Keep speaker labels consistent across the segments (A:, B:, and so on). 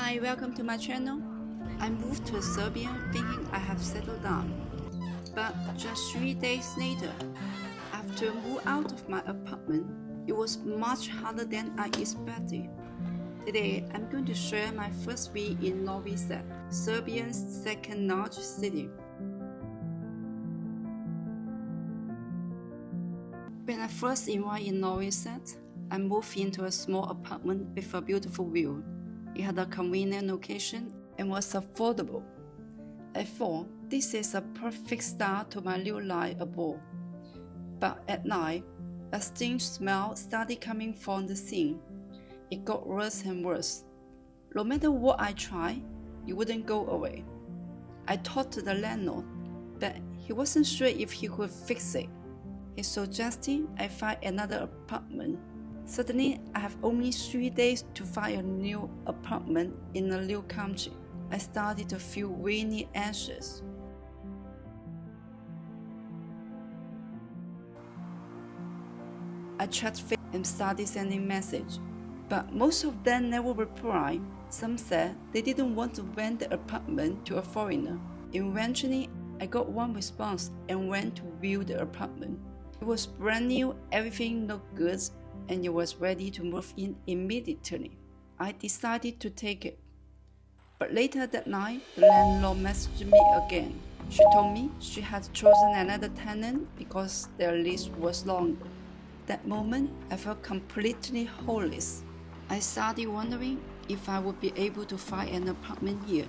A: Hi, welcome to my channel. I moved to Serbia thinking I have settled down. But just 3 days later, after moving out of my apartment, it was much harder than I expected. Today, I'm going to share my first week in Novi Sad, Serbia's second largest city. When I first arrived in Novi Sad, I moved into a small apartment with a beautiful view. It had a convenient location and was affordable. I thought this is a perfect start to my new life abroad. But at night, a strange smell started coming from the sink. It got worse and worse. No matter what I tried, it wouldn't go away. I talked to the landlord, but he wasn't sure if he could fix it. He suggested I find another apartment. Suddenly, I have only 3 days to find a new apartment in a new country. I started to feel really anxious. I checked Facebook and started sending messages, but most of them never replied. Some said they didn't want to rent the apartment to a foreigner. Eventually, I got one response and went to view the apartment. It was brand new, everything looked good, and it was ready to move in immediately. I decided to take it. But later that night, the landlord messaged me again. She told me she had chosen another tenant because their lease was longer. That moment, I felt completely hopeless. I started wondering if I would be able to find an apartment here.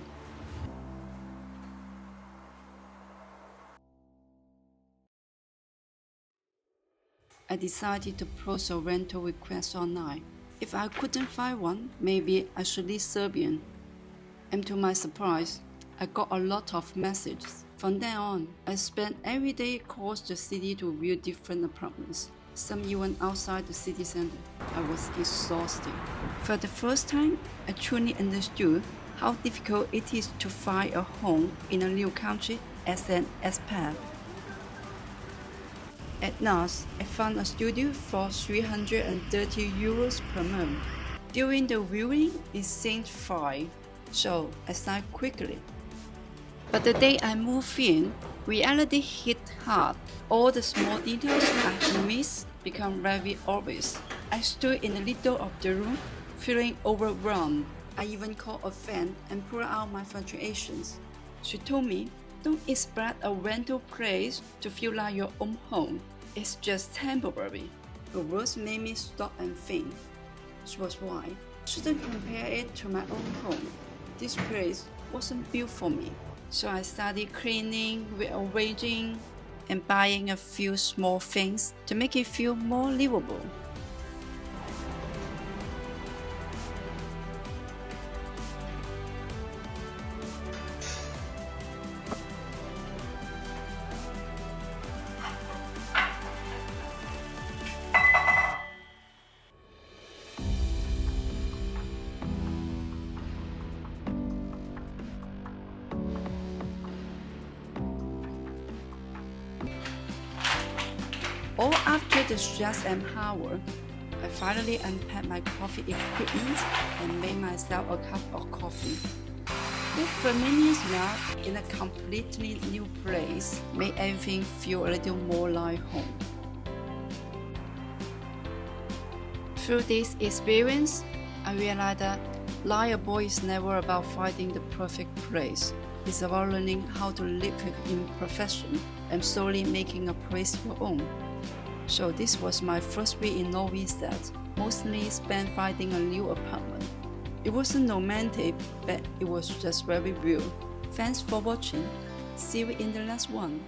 A: I decided to post a rental request online. If I couldn't find one, maybe I should leave Serbia. And to my surprise, I got a lot of messages. From then on, I spent every day across the city to view different apartments, some even outside the city center. I was exhausted. For the first time, I truly understood how difficult it is to find a home in a new country as an expat. At last, I found a studio for 330 euros per month. During the viewing, it seemed fine, so I signed quickly. But the day I moved in, reality hit hard. All the small details I had missed became very obvious. I stood in the middle of the room, feeling overwhelmed. I even called a friend and poured out my frustrations. She told me, "Don't expect a rental place to feel like your own home. It's just temporary." The words made me stop and think. She was right. I shouldn't compare it to my own home. This place wasn't built for me. So I started cleaning, rearranging, and buying a few small things to make it feel more livable. All after the stress and hard, I finally unpacked my coffee equipment and made myself a cup of coffee. The familiar smell in a completely new place made everything feel a little more like home. Through this experience, I realized that life abroad is never about finding the perfect place. It's about learning how to live with imperfection and slowly making a place your own. So this was my first week in Novi Sad, mostly spent finding a new apartment. It wasn't romantic, but it was just very real. Thanks for watching. See you in the next one.